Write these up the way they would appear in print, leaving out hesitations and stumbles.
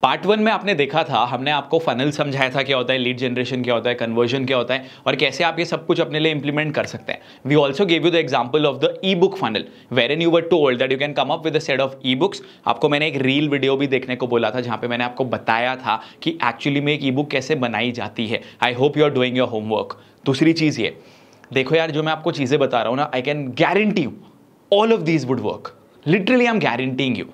Part one में आपने देखा था, हमने आपको फनल समझाया था क्या होता है, लीड जनरेशन क्या होता है, कन्वर्जन क्या होता है और कैसे आप ये सब कुछ अपने लिए इंप्लीमेंट कर सकते हैं. We also give you the example of the e book funnel wherein you were told that you can come up with a set of e books. आपको मैंने एक रील वीडियो भी देखने को बोला था जहां पे मैंने आपको बताया था कि एक्चुअली में एक ई बुक कैसे बनाई जाती है. I hope you are doing your homework. दूसरी चीज ये देखो यार, जो मैं आपको चीजें बता रहा हूं ना, I can guarantee you all of these would work. Literally I am guaranteeing you,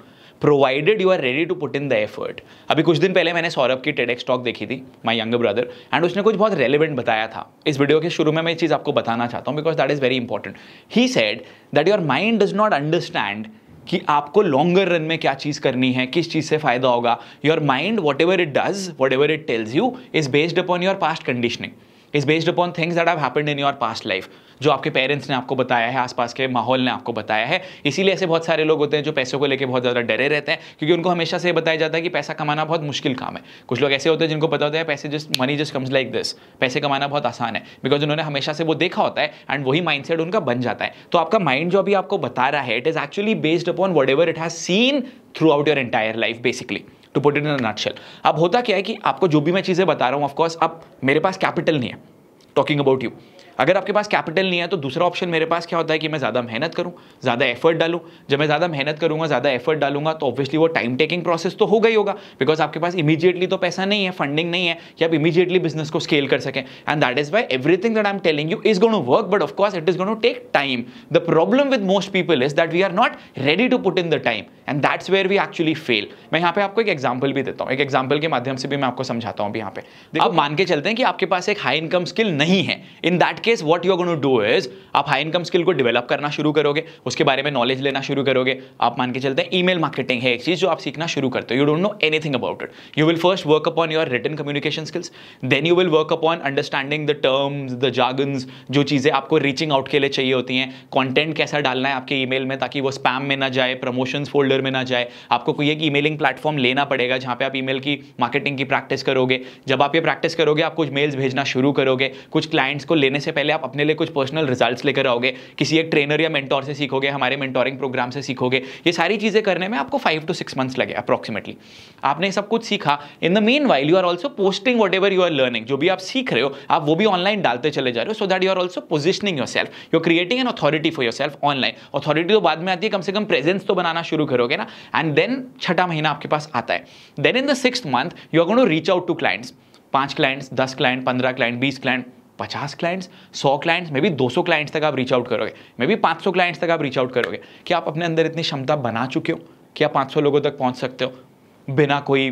provided you are ready to put in the effort. अभी कुछ दिन पहले मैंने सौरभ की टेडेक्स टॉक देखी थी, माय यंगर ब्रदर, एंड उसने कुछ बहुत रेलेवेंट बताया था. इस वीडियो के शुरू में मैं ये चीज़ आपको बताना चाहता हूँ because that is very important. He said that your mind does not understand कि आपको लॉन्गर रन में क्या चीज़ करनी है, किस चीज़ से फायदा होगा. Your mind what ever it does, what ever it tells you, is based upon your past conditioning, is based upon things that have happened in your past life, जो आपके पेरेंट्स ने आपको बताया है, आसपास के माहौल ने आपको बताया है. इसीलिए ऐसे बहुत सारे लोग होते हैं जो पैसों को लेकर बहुत ज़्यादा डरे रहते हैं, क्योंकि उनको हमेशा से बताया जाता है कि पैसा कमाना बहुत मुश्किल काम है. कुछ लोग ऐसे होते हैं जिनको पता होता है पैसे just money just comes like this, पैसे कमाना बहुत आसान है, बिकॉज उन्होंने हमेशा से वो देखा होता है एंड वही माइंडसेट उनका बन जाता है. तो आपका माइंड जो अभी आपको बता रहा है, it is actually based upon whatever it has seen throughout your entire life basically, to put it in a nutshell. अब होता क्या है कि आपको जो भी मैं चीज़ें बता रहा हूँ, ऑफकोर्स अब मेरे पास कैपिटल नहीं है, टॉकिंग अबाउट यू. अगर आपके पास कैपिटल नहीं है तो दूसरा ऑप्शन मेरे पास क्या होता है कि मैं ज़्यादा मेहनत करूं, ज़्यादा एफर्ट डालूं. जब मैं ज़्यादा मेहनत करूंगा, ज़्यादा एफर्ट डालूंगा तो ऑब्वियसली वो टाइम टेकिंग प्रोसेस तो होगा ही होगा, बिकॉज आपके पास इमीडिएटली तो पैसा नहीं है, फंडिंग नहीं है कि आप इमीडिएटली बिजनेस को स्केल कर सकें. And that is why everything that I am telling you is going to work, but of course it is going to take time. The problem with most people is that we are not ready to put in the time and that's where we actually fail. मैं यहाँ पे आपको एक example भी देता हूँ, एक example के माध्यम से भी मैं आपको समझाता हूँ. यहाँ पे अब मान के चलते हैं कि आपके पास एक हाई इनकम स्किल नहीं है. In that case what you are going to do is, आप हाई इनकम स्किल को डेवलप करना शुरू करोगे, उसके बारे में नॉलेज लेना शुरू करोगे. आप मान के चलते हैं ईमेल मार्केटिंग है एक चीज जो आप सीखना शुरू करते हो, you don't know anything about it. You will first work upon your written communication skills, then you will work upon understanding the terms, the jargons, जो चीजें आपको रीचिंग आउट के लिए चाहिए होती हैं. कंटेंट कैसा डालना है आपके ईमेल में ताकि वो स्पैम में ना जाए, प्रमोशंस फोल्डर में ना जाए. आपको कोई एक ईमेलिंग प्लेटफॉर्म लेना पड़ेगा जहां पे आप ईमेल की मार्केटिंग की प्रैक्टिस करोगे. जब आप ये प्रैक्टिस करोगे, आप कुछ मेल्स भेजना शुरू करोगे. कुछ क्लाइंट्स को लेने से पहले आप अपने लिए कुछ पर्सनल रिजल्ट्स लेकर आओगे, किसी एक ट्रेनर या मेंटोर से सीखोगे, हमारे मेंटोरिंग प्रोग्राम से सीखोगे. ये सारी चीजें करने में आपको 5 to 6 months लगे अप्रोक्सीमेटली. आपने सब कुछ सीखा. In the meanwhile you are also posting whatever you are learning, जो भी आप सीख रहे हो आप वो भी ऑनलाइन डालते चले जा रहे हो, so that you are also positioning yourself, you are creating an authority for yourself online. Authority तो बाद में आती है, कम से कम प्रेजेंस तो बनाना शुरू करोगे ना. एंड देन छठा महीना आपके पास आता है. Then in the 6th month you are going to reach out to clients. 5 clients, 10 client, 15 client, 20 client, 50 clients, 100 clients, maybe 200 clients तक आप रीच आउट करोगे, मे बी 500 क्लाइंट्स तक आप रीच आउट करोगे. कि आप अपने अंदर इतनी क्षमता बना चुके हो कि आप 500 लोगों तक पहुंच सकते हो बिना कोई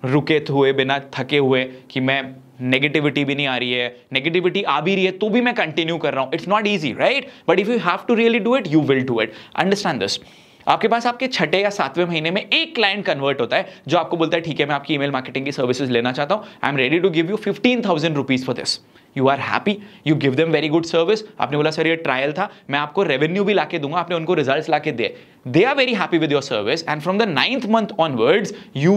रुके हुए, बिना थके हुए, कि मैं नेगेटिविटी भी नहीं आ रही है, नेगेटिविटी आ भी रही है तो भी मैं कंटिन्यू कर रहा हूं. It's not easy, right? But if you have to really do it, you will do it. Understand this. आपके पास आपके छठे या 7वें महीने में एक क्लाइंट कन्वर्ट होता है जो आपको बोलता है ठीक है मैं आपकी ईमेल मार्केटिंग की सर्विसेज लेना चाहता हूं, I am ready to give you 15,000 rupees for this. You are happy, you give them very good service. आपने बोला सर ये ट्रायल था, मैं आपको रेवेन्यू भी लाके दूंगा. आपने उनको रिजल्ट्स लाके दिए, they are very happy with your service and from the 9th month onwards you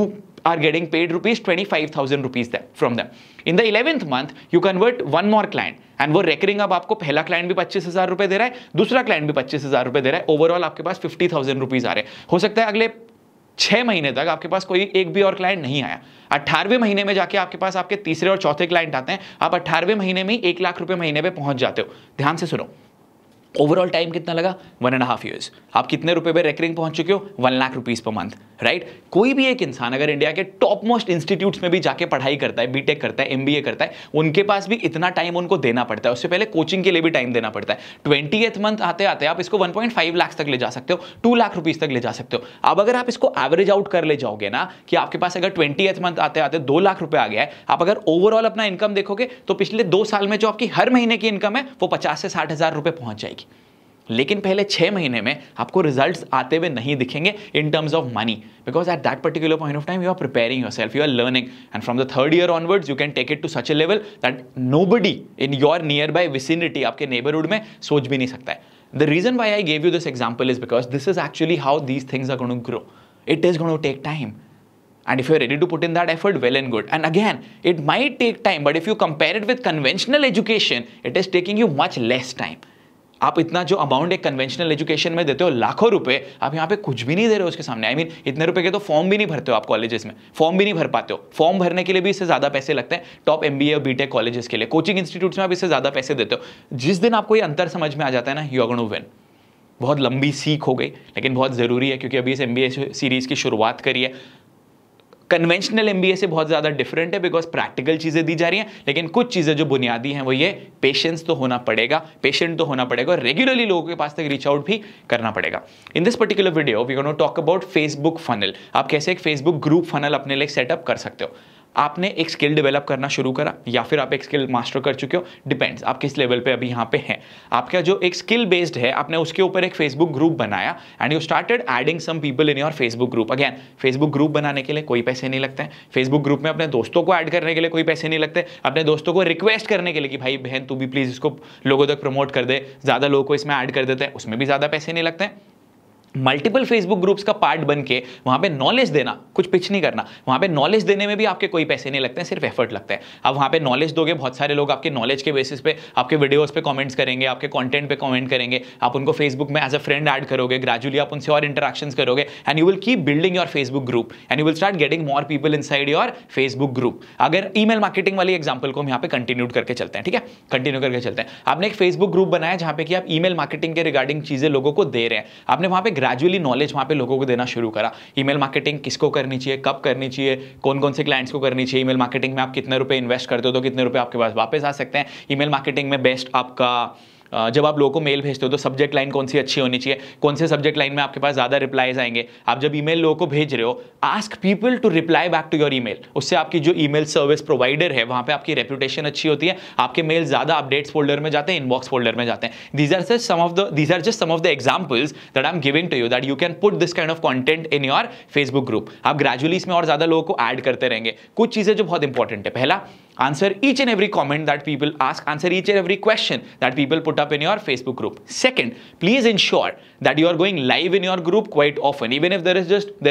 are getting paid rupees 25,000 rupees from them. In the 11th month you convert one more client and वो recurring अब आपको पहला client भी 25,000 रुपए दे रहा है, दूसरा client भी 25,000 रुपए दे रहा है. ओवरऑल आपके पास 50,000 रुपीज आ रहे हैं. हो सकता है अगले 6 महीने तक आपके पास कोई एक भी और क्लाइंट नहीं आया. 18वें महीने में जाके आपके पास आपके तीसरे और चौथे क्लाइंट आते हैं. आप 18वें महीने में 1 लाख रुपए महीने पे पहुंच जाते हो. ध्यान से सुनो, ओवरऑल टाइम कितना लगा? 1.5 years. आप कितने रुपए पे रेकरिंग पहुंच चुके हो? 1 lakh rupees per month, right? कोई भी एक इंसान अगर इंडिया के टॉप मोस्ट इंस्टीट्यूट्स में भी जाके पढ़ाई करता है, बीटेक करता है, एमबीए करता है, उनके पास भी इतना टाइम उनको देना पड़ता है. उससे पहले कोचिंग के लिए भी टाइम देना पड़ता है. 20th month आते आते आप इसको 1.5 लाख तक ले जा सकते हो, 2 लाख रुपीज तक ले जा सकते हो. अब अगर आप इसको एवरेज आउट कर ले जाओगे ना, कि आपके पास अगर 20th month आते आते 2 लाख रुपए आ गया है, आप अगर ओवरऑल अपना इनकम देखोगे तो पिछले 2 साल में जो आपकी हर महीने की इनकम है वो 50 से 60 हजार रुपए पहुंच जाएगी. लेकिन पहले 6 महीने में आपको रिजल्ट्स आते हुए नहीं दिखेंगे in terms of money, because at that particular point of time you are preparing yourself, you are learning, and from the 3rd year onwards you can take it to such a level that nobody in your nearby vicinity, आपके neighbourhood में सोच भी नहीं सकता है. The reason why I gave you this example is because this is actually how these things are going to grow. It is going to take time. And if you're ready to put in that effort, well and good. And again, it might take time, but if you compare it with conventional education, it is taking you much less time. आप इतना जो amount एक conventional education में देते हो लाखों रुपए, आप यहाँ पे कुछ भी नहीं दे रहे हो उसके सामने। आई मीन इतने रुपए के तो फॉर्म भी नहीं भरते हो आप कॉलेजेस में, फॉर्म भी नहीं भर पाते हो। फॉर्म भरने के लिए भी इससे ज्यादा पैसे लगते हैं टॉप एमबीए और बीटेक कॉलेजेस के लिए। कोचिंग इंस्टीट्यूट्स में आप इससे ज्यादा पैसे देते हो। जिस दिन आपको ये अंतर समझ में आ जाता है ना, यू आर गोना विन। बहुत लंबी सीख हो गई लेकिन बहुत जरूरी है, क्योंकि अभी इस एमबीए सीरीज की शुरुआत करी है। कन्वेंशनल एमबीए से बहुत ज़्यादा डिफरेंट है बिकॉज प्रैक्टिकल चीज़ें दी जा रही हैं, लेकिन कुछ चीज़ें जो बुनियादी हैं वो ये पेशेंस तो होना पड़ेगा, पेशेंट तो होना पड़ेगा और रेगुलरली लोगों के पास तक रीच आउट भी करना पड़ेगा। In this particular video we gonna talk about Facebook funnel. आप कैसे एक फेसबुक ग्रुप फनल अपने लिए सेटअप कर सकते हो। आपने एक स्किल डेवलप करना शुरू करा या फिर आप एक स्किल मास्टर कर चुके हो, डिपेंड्स आप किस लेवल पे अभी यहाँ पे हैं। आपका जो एक स्किल बेस्ड है, आपने उसके ऊपर एक फेसबुक ग्रुप बनाया and you started adding some people in your Facebook group. Again Facebook group बनाने के लिए कोई पैसे नहीं लगते हैं। फेसबुक ग्रुप में अपने दोस्तों को ऐड करने के लिए कोई पैसे नहीं लगते। अपने दोस्तों को रिक्वेस्ट करने के लिए कि भाई बहन तू भी प्लीज इसको लोगों तक प्रमोट कर दे, ज्यादा लोगों को इसमें ऐड कर देते हैं, उसमें भी ज्यादा पैसे नहीं लगते हैं। मल्टीपल फेसबुक ग्रुप्स का पार्ट बन के वहां पे नॉलेज देना, कुछ पिच नहीं करना, वहां पे नॉलेज देने में भी आपके कोई पैसे नहीं लगते हैं, सिर्फ एफर्ट लगता है। अब वहां पे नॉलेज दोगे, बहुत सारे लोग आपके नॉलेज के बेसिस पे आपके वीडियोस पे कमेंट्स करेंगे, आपके कंटेंट पे कमेंट करेंगे, आप उनको फेसबुक में एज अ फ्रेंड ऐड करोगे, ग्रेजुअली आप उनसे और इंटरेक्शंस करोगे and you will keep building your Facebook group and you will start getting more people inside your Facebook group. अगर ईमेल मार्केटिंग वाली एग्जांपल को हम यहाँ पे कंटिन्यू करके चलते हैं, ठीक है, कंटिन्यू करके चलते हैं। आपने एक फेसबुक ग्रुप बनाया जहां पे कि आप ईमेल मार्केटिंग के रिगार्डिंग चीजें लोगों को दे रहे हैं। आपने वहां पे ग्रेजुअली नॉलेज वहां पे लोगों को देना शुरू करा। ईमेल मार्केटिंग किसको करनी चाहिए, कब करनी चाहिए, कौन कौन से क्लाइंट्स को करनी चाहिए, ईमेल मार्केटिंग में आप कितने रुपए इन्वेस्ट करते हो तो कितने रुपए आपके पास वापस आ सकते हैं। ईमेल मार्केटिंग में बेस्ट आपका जब आप लोगों को मेल भेजते हो तो सब्जेक्ट लाइन कौन सी अच्छी होनी चाहिए, कौन से सब्जेक्ट लाइन में आपके पास ज्यादा रिप्लाईज आएंगे। आप जब ईमेल लोगों को भेज रहे हो, ask people to reply back to your email. उससे आपकी जो ईमेल सर्विस प्रोवाइडर है वहां पे आपकी रेपुटेशन अच्छी होती है, आपके मेल ज्यादा अपडेट्स फोल्डर में जाते हैं, इनबॉक्स फोल्डर में जाते हैं। these are just some of the examples that I'm giving to you that you can put this kind of content in your Facebook group। आप ग्रेजुअली इसमें और ज्यादा लोगों को ऐड करते रहेंगे। कुछ चीजें जो बहुत इंपॉर्टेंट है, पहला, answer each and every comment that people ask, answer each and every question that people put up in your Facebook group। Second, please ensure that you are going live in your group quite often, even if there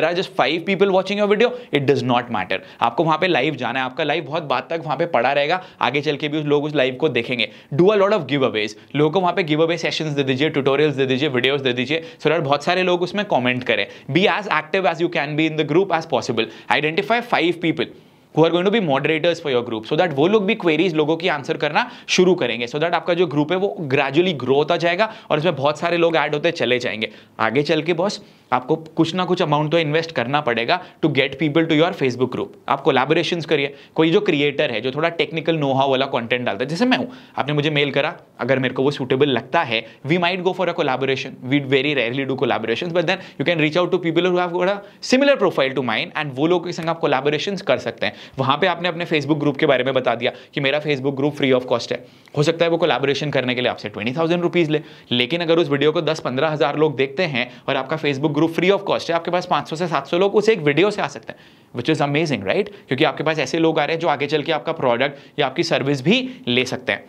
are just 5 people watching your video, it does not matter। आपको वहां पे live जाना है, आपका live बहुत बाद तक वहां पे पड़ा रहेगा, आगे चल के भी लोग उस लाइव को देखेंगे। Do a lot of give Awez, लोगों को वहां पे गिव अवे सेशंस दे दीजिए, ट्यूटोरियल्स दे दीजिए, वीडियोस दे दीजिए, सो दैट बहुत सारे लोग उसमें कमेंट करें। Be as active as you can be in the group as possible. Identify 5 people who are going to be moderators for your group so that वो लोग भी क्वेरीज लोगों की आंसर करना शुरू करेंगे, so that आपका जो ग्रुप है वो ग्रेजुअली ग्रो होता जाएगा और इसमें बहुत सारे लोग ऐड होते चले जाएंगे। आगे चल के बॉस आपको कुछ ना कुछ अमाउंट तो इन्वेस्ट करना पड़ेगा to get people to your Facebook group. आप कोलैबोरेशंस करिए। कोई जो क्रिएटर है जो थोड़ा टेक्निकल नो हाउ वाला कंटेंट डालता है, जैसे मैं हूं, आपने मुझे मेल करा, अगर मेरे को वो सूटेबल लगता है, we might go for a collaboration. We very rarely do collaborations, but then you can reach out to people who have got a similar profile to mine and वो लोग के संग आप कोलैबोरेशंस कर सकते हैं। वहां पे आपने अपने फेसबुक ग्रुप के बारे में बता दिया कि मेरा Facebook group free of cost है। हो सकता है वो कोलैबोरेशन करने के लिए आपसे 20,000 रुपीज ले, लेकिन अगर उस वीडियो को 10-15 हज़ार लोग देखते हैं और आपका Facebook group free of cost है, आपके पास 500 से 700 लोग उस एक वीडियो से आ सकते हैं, विच इज अमेजिंग, राइट? क्योंकि आपके पास ऐसे लोग आ रहे हैं जो आगे चल के आपका प्रोडक्ट या आपकी सर्विस भी ले सकते हैं।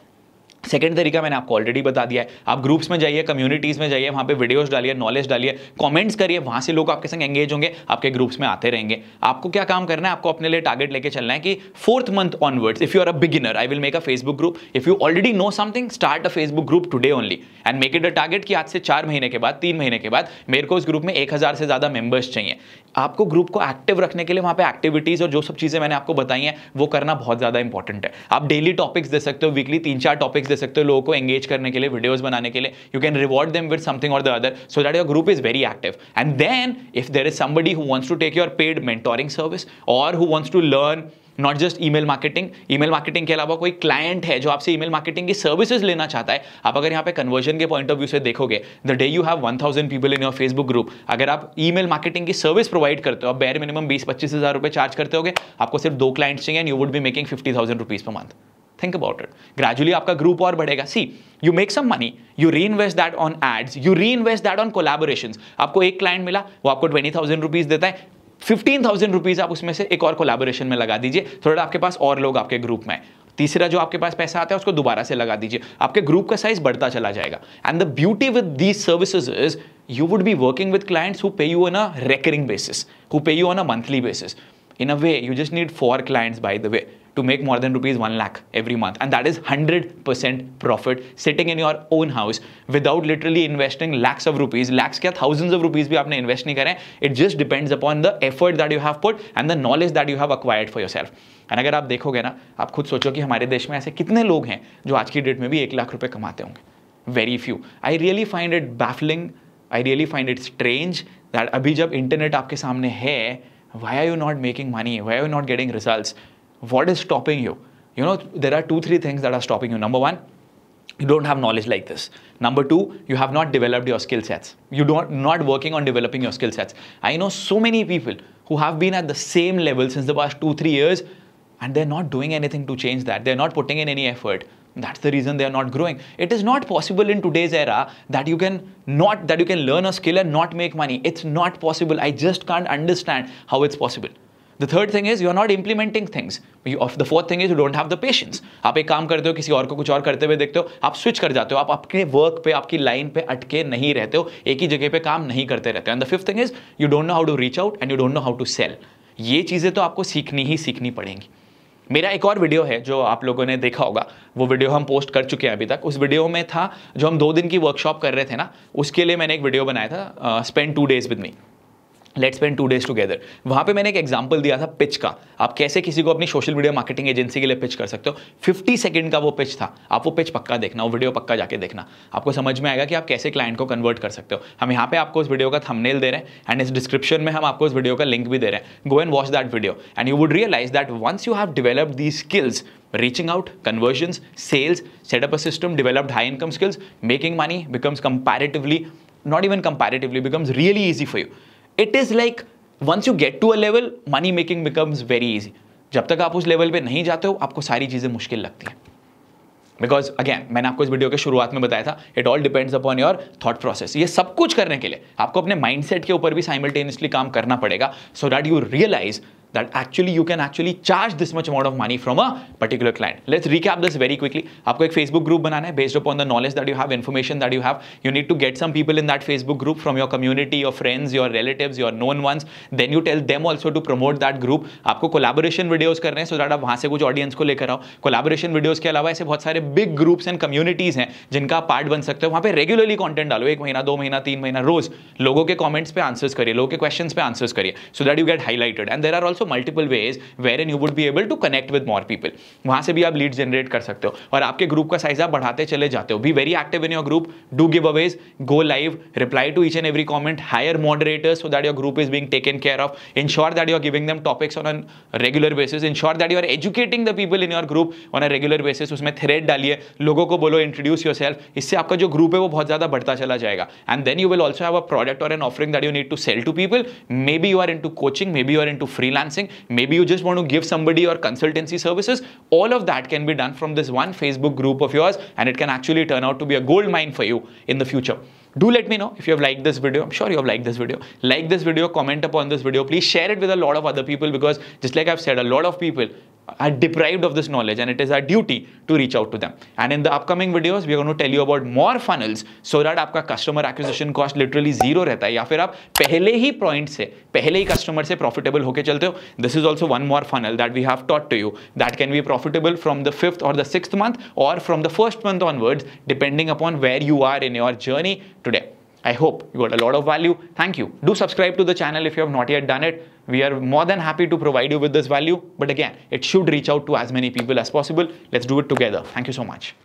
सेकेंड तरीका मैंने आपको ऑलरेडी बता दिया है। आप ग्रुप्स में जाइए, कम्युनिटीज में जाइए, वहां पे वीडियोस डालिए, नॉलेज डालिए, कमेंट्स करिए, वहां से लोग आपके संग एंगेज होंगे, आपके ग्रुप्स में आते रहेंगे। आपको क्या काम करना है, आपको अपने लिए टारगेट लेके चलना है कि 4th month onwards, if you are a beginner, I will make a Facebook group. If you already know something, start a Facebook group today only and make it a target कि आज से 4 महीने के बाद, 3 महीने के बाद मेरे को उस ग्रुप में 1000 से ज्यादा मेंबर्स चाहिए। आपको ग्रुप को एक्टिव रखने के लिए वहां पे एक्टिविटीज और जो सब चीजें मैंने आपको बताई हैं वो करना बहुत ज्यादा इंपॉर्टेंट है। आप डेली टॉपिक्स दे सकते हो, वीकली 3-4 टॉपिक्स दे सकते हो लोगों को एंगेज करने के लिए, वीडियोस बनाने के लिए। You can reward them with something और the other so that your group is very active. And then if there is somebody who wants to take your paid mentoring service और who wants to learn not just email marketing के अलावा कोई client है जो आपसे email marketing की services लेना चाहता है, आप अगर यहाँ पे कन्वर्जन के पॉइंट ऑफ व्यू से देखोगे, the day you have 1000 people in your Facebook group, अगर आप ईमेल मार्केटिंग की सर्विस प्रोवाइड करते हो, आप बेयर मिनिमम 20-25 हज़ार रुपए चार्ज करते होगे, आपको सिर्फ 2 क्लाइंट्स चाहिए and you would be making 50,000 rupees per month. Think about it. Gradually आपका ग्रुप और बढ़ेगा। See, you make some money, you reinvest that on ads, you reinvest that on collaborations। आपको एक क्लाइंट मिला, वो आपको 20,000 रुपीज देता है, 15,000 रुपीज आप उसमें से एक और कोलैबोरेशन में लगा दीजिए, थोड़ा आपके पास और लोग आपके ग्रुप में। तीसरा जो आपके पास पैसा आता है उसको दोबारा से लगा दीजिए, आपके ग्रुप का साइज बढ़ता चला जाएगा। And the beauty with these services is you would be working with clients who पे you on a recurring basis, who पे you on a monthly basis. In a way, you just need 4 clients, by the way, to make more than rupees 1 lakh every month, and that is 100% profit sitting in your own house without literally investing lakhs of rupees. Lakhs क्या, thousands of rupees भी आपने invest नहीं करें. It just depends upon the effort that you have put and the knowledge that you have acquired for yourself. And अगर आप देखोगे ना, आप खुद सोचो कि हमारे देश में ऐसे कितने लोग हैं जो आज की डेट में भी 1 लाख रुपए कमाते होंगे. Very few. I really find it baffling. I really find it strange that अभी जब इंटरनेट आपके सामने है, why are you not making money? Why are you not getting results? What is stopping you? You know, there are 2-3 things that are stopping you. Number one, you don't have knowledge like this. Number two, you have not developed your skill sets. You not working on developing your skill sets. I know so many people who have been at the same level since the past 2-3 years, and they're not doing anything to change that. They're not putting in any effort. That's the reason they're not growing. It is not possible in today's era that you can learn a skill and not make money. It's not possible. I just can't understand how it's possible. The third thing is you're not implementing things. The fourth thing is you don't have the patience. आप एक काम करते हो, किसी और को कुछ और करते हुए देखते हो, आप स्विच कर जाते हो, आप अपने वर्क पे, आपकी लाइन पे अटके नहीं रहते हो, एक ही जगह पे काम नहीं करते रहते हो. And the fifth thing is you don't know how to reach out and you don't know how to sell. ये चीज़ें तो आपको सीखनी पड़ेंगी. मेरा एक और वीडियो है जो आप लोगों ने देखा होगा, वो वीडियो हम पोस्ट कर चुके हैं अभी तक. उस वीडियो में था जो हम 2 दिन की वर्कशॉप कर रहे थे ना, उसके लिए मैंने एक वीडियो बनाया था, spend 2 days with me, let's spend 2 days together. वहाँ पे मैंने एक एग्जांपल दिया था पिच का. आप कैसे किसी को अपनी सोशल मीडिया मार्केटिंग एजेंसी के लिए पिच कर सकते हो. 50 सेकंड का वो पिच था. आप वो पिच पक्का देखना, वो वीडियो पक्का जाके देखना, आपको समझ में आएगा कि आप कैसे क्लाइंट को कन्वर्ट कर सकते हो. हम यहाँ पे आपको उस वीडियो का थंबनेल दे रहे हैं एंड इस डिस्क्रिप्शन में हम आपको उस वीडियो का लिंक भी दे रहे हैं. Go and watch that video and you would realise that once you have developed these skills, reaching out, conversions, sales, set up a system, developed high income skills, making money becomes not even comparatively, becomes really easy for you. It is like once you get to a level, money making becomes very easy. जब तक आप उस level पे नहीं जाते हो, आपको सारी चीज़ें मुश्किल लगती हैं. बिकॉज अगेन मैंने आपको इस वीडियो के शुरुआत में बताया था, it all depends upon your thought process. ये सब कुछ करने के लिए आपको अपने माइंडसेट के ऊपर भी साइमल्टेनियसली काम करना पड़ेगा, so that you realise that actually you can actually charge this much amount of money from a particular client. Let's recap this very quickly. आपको एक Facebook group बनाना है based upon the knowledge that you have, information that you have. You need to get some people in that Facebook group from your community, your friends, your relatives, your known ones. Then you tell them also to promote that group. आपको collaboration videos करने हैं so that आप वहाँ से कुछ audience को लेकर आओ. Collaboration videos के अलावा ऐसे बहुत सारे big groups and communities हैं जिनका आप पार्ट बन सकते हो. वहाँ पे regularly content डालो, 1 महीना, 2 महीना, 3 महीना, रोज लोगों के comments पे answers करिए, लोगों के questions पे answers करिए, so that you get highlighted. And there are also multiple ways wherein you would be able to connect with more people. वहां से भी आप लीड जनरेट कर सकते हो और आपके ग्रुप का साइज आप बढ़ाते चले जाते हो. Be very active in your group, do giveaways, go live, reply to each and every comment, hire moderators so that your group is being taken care of, ensure that you are giving them topics on a regular basis, ensure that you are educating the people in your group on a regular basis. उसमें thread डालिए, लोगों को बोलो introduce yourself. इससे आपका जो group है वो बहुत ज्यादा बढ़ता चला जाएगा. And then you will also have a product और an offering that you need to sell to people. Maybe you are into coaching, maybe you are into freelancing, maybe you just want to give somebody your consultancy services. All of that can be done from this one Facebook group of yours, and it can actually turn out to be a gold mine for you in the future. Do let me know if you have liked this video. I'm sure you have liked this video. Like this video, comment upon this video. Please share it with a lot of other people, because just like I've said, a lot of people are deprived of this knowledge, and it is our duty to reach out to them. And in the upcoming videos, we are going to tell you about more funnels so that आपका customer acquisition cost literally zero रहता है, या फिर आप पहले ही point से, पहले ही customer से प्रॉफिटेबल होके चलते हो. This is also one more funnel that we have taught to you that can be profitable from the 5th or the 6th month or from the 1st month onwards, depending upon where you are in your journey today. I hope you got a lot of value. Thank you. Do subscribe to the channel if you have not yet done it. We are more than happy to provide you with this value. But again, it should reach out to as many people as possible. Let's do it together. Thank you so much.